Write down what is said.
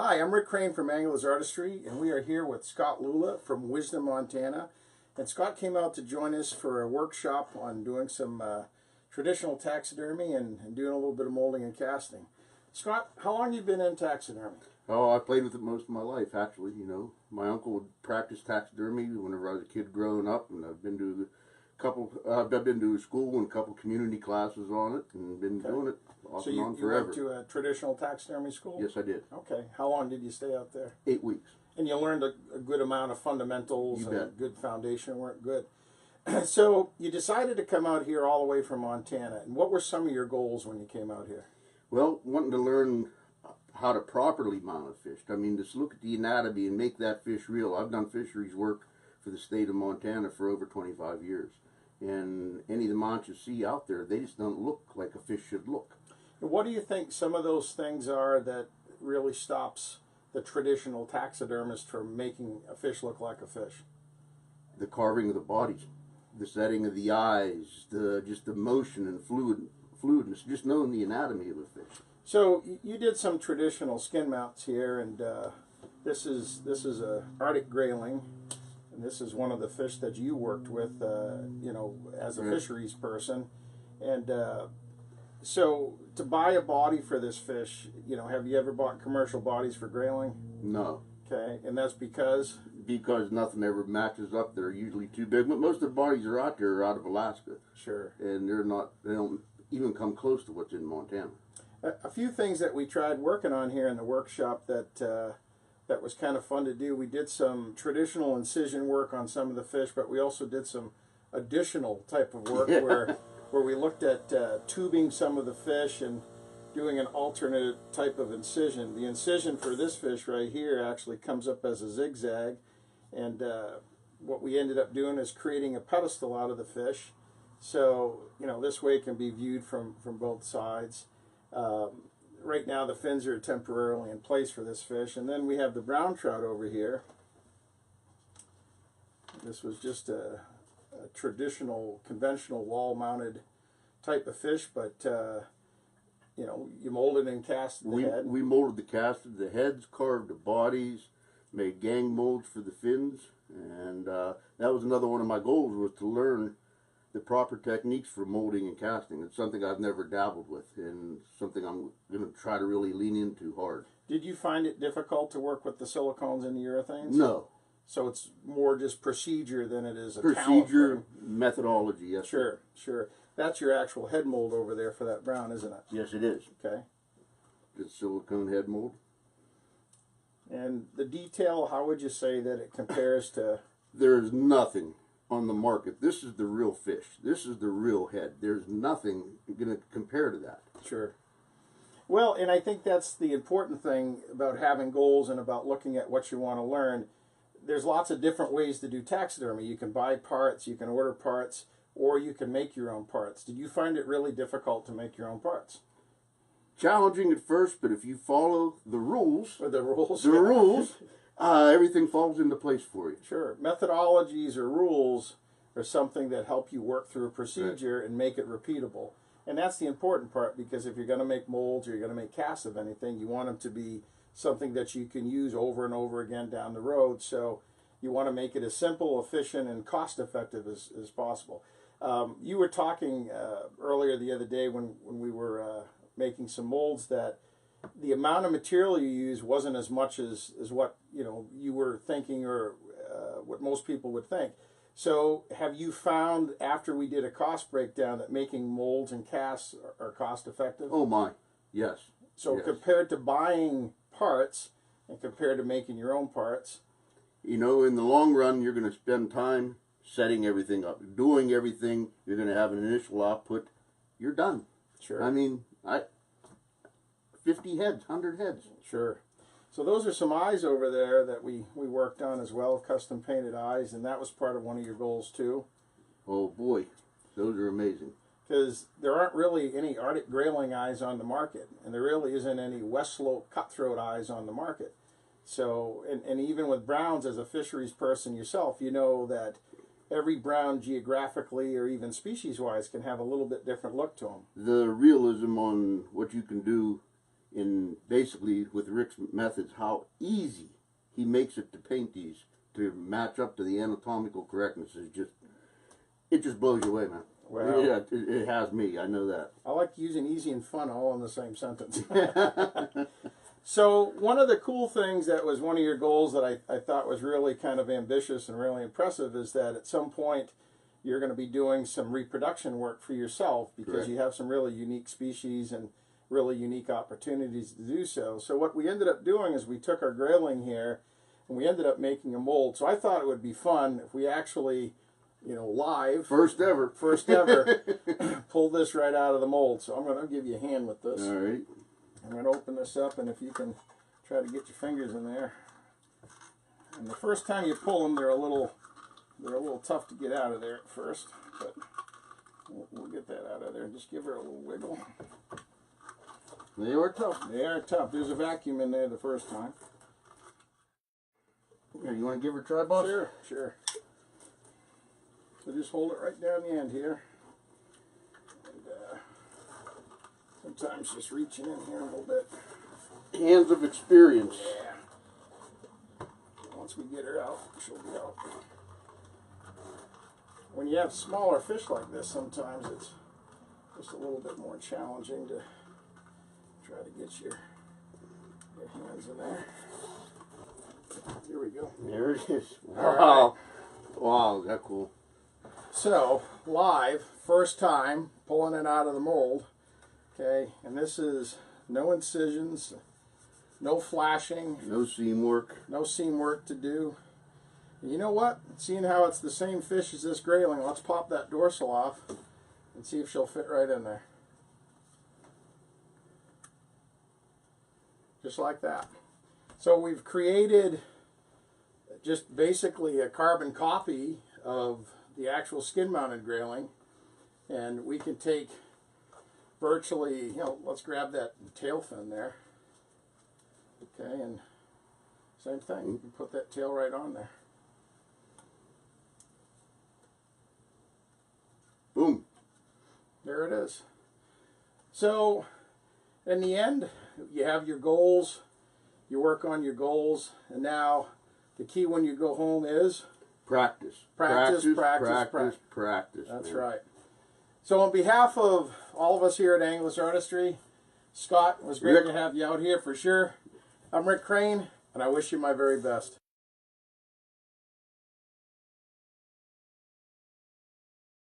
Hi, I'm Rick Krane from Angler's Artistry, and we are here with Scott Lula from Wisdom, Montana. And Scott came out to join us for a workshop on doing some traditional taxidermy and doing a little bit of molding and casting. Scott, how long have you been in taxidermy? Oh, I played with it most of my life, actually. You know, my uncle would practice taxidermy whenever I was a kid growing up, and I've been to I've been to school and a couple community classes on it, and been doing it off and on forever. So you went to a traditional taxidermy school? Yes, I did. Okay. How long did you stay out there? 8 weeks. And you learned a good amount of fundamentals You and bet. good foundation work. Good. So you decided to come out here all the way from Montana. And what were some of your goals when you came out here? Well, wanting to learn how to properly mount a fish. I mean, just look at the anatomy and make that fish real. I've done fisheries work for the state of Montana for over 25 years. And any of the mounts you see out there, they just don't look like a fish should look. What do you think some of those things are that really stops the traditional taxidermist from making a fish look like a fish? The carving of the bodies, the setting of the eyes, just the motion and fluidness, just knowing the anatomy of a fish. So you did some traditional skin mounts here, and this is a Arctic grayling. And this is one of the fish that you worked with, you know, as a fisheries person. And so to buy a body for this fish, you know, have you ever bought commercial bodies for grayling? No. Okay, and that's because? Because nothing ever matches up. They're usually too big. But most of the bodies are out there are out of Alaska. Sure. And they don't even come close to what's in Montana. A few things that we tried working on here in the workshop that was kind of fun to do. We did some traditional incision work on some of the fish, but we also did some additional type of work where we looked at tubing some of the fish and doing an alternate type of incision. The incision for this fish right here actually comes up as a zigzag, and what we ended up doing is creating a pedestal out of the fish. So, you know, this way it can be viewed from both sides. Right now the fins are temporarily in place for this fish, and then we have the brown trout over here. This was just a traditional, conventional wall-mounted type of fish, but you know, you molded and cast the head. We molded the casted the heads, carved the bodies, made gang molds for the fins, and that was another one of my goals, was to learn the proper techniques for molding and casting. It's something I've never dabbled with, and something I'm going to try to really lean into hard. Did you find it difficult to work with the silicones and the urethanes? No. So it's more just procedure than it is a procedure, methodology, yes. Sure, sure. That's your actual head mold over there for that brown, isn't it? Yes, it is. Okay. It's silicone head mold. And the detail, how would you say that it compares to? There's nothing on the market. This is the real fish. This is the real head. There's nothing going to compare to that. Sure. Well, and I think that's the important thing about having goals and about looking at what you want to learn. There's lots of different ways to do taxidermy. You can buy parts, you can order parts, or you can make your own parts. Did you find it really difficult to make your own parts? Challenging at first, but if you follow the rules, everything falls into place for you. Sure. Methodologies or rules are something that help you work through a procedure and make it repeatable. And that's the important part, because if you're going to make molds or you're going to make casts of anything, you want them to be something that you can use over and over again down the road. So you want to make it as simple, efficient, and cost-effective as possible. You were talking earlier the other day when we were making some molds that the amount of material you use wasn't as much as what you were thinking, or what most people would think. So have you found, after we did a cost breakdown, that making molds and casts are cost effective? Oh my, yes. So yes. Compared to buying parts and compared to making your own parts, you know, in the long run, you're going to spend time setting everything up, doing everything. You're going to have an initial output. You're done. Sure. I mean, 50 heads, 100 heads. Sure. So those are some eyes over there that we worked on as well, custom painted eyes, and that was part of one of your goals too. Oh boy, those are amazing. Because there aren't really any Arctic grayling eyes on the market, and there really isn't any West Slope cutthroat eyes on the market. So, and even with browns, as a fisheries person yourself, you know that every brown geographically or even species-wise can have a little bit different look to them. The realism on what you can do in basically with Rick's methods, how easy he makes it to paint these to match up to the anatomical correctness is just, it just blows you away, man. Well, yeah, it has me. I know that. I like using easy and fun all in the same sentence. So one of the cool things that was one of your goals that I thought was really kind of ambitious and really impressive is that at some point you're going to be doing some reproduction work for yourself because Correct. you have some really unique species and really unique opportunities to do so. So what we ended up doing is we took our grayling here and we ended up making a mold. So I thought it would be fun if we actually, you know, live, First ever, pull this right out of the mold. So I'm going to give you a hand with this. All right. I'm going to open this up, and if you can try to get your fingers in there. And the first time you pull them, they're a little tough to get out of there at first, but we'll get that out of there. Just give her a little wiggle. They were tough. They are tough. There's a vacuum in there the first time. Here, you want to give her a try, boss? Sure, sure. So just hold it right down the end here. And sometimes just reaching in here a little bit. Hands of experience. Yeah. Once we get her out, she'll be out. When you have smaller fish like this, sometimes it's just a little bit more challenging to try to get your hands in there. Here we go. There it is. All Wow. Wow, that's cool. So, live, first time, pulling it out of the mold. Okay, and this is no incisions, no flashing, No seam work. no seam work to do. And you know what? Seeing how it's the same fish as this grayling, let's pop that dorsal off and see if she'll fit right in there. Just like that. So we've created just basically a carbon copy of the actual skin-mounted grayling, and we can take virtually, you know, let's grab that tail fin there. Okay, and same thing, you can put that tail right on there. Boom. There it is. So, in the end, you have your goals, you work on your goals, and now the key when you go home is Practice. Practice. That's right. So on behalf of all of us here at Angler's Artistry, Scott, it was great to have you out here for sure. I'm Rick Krane, and I wish you my very best.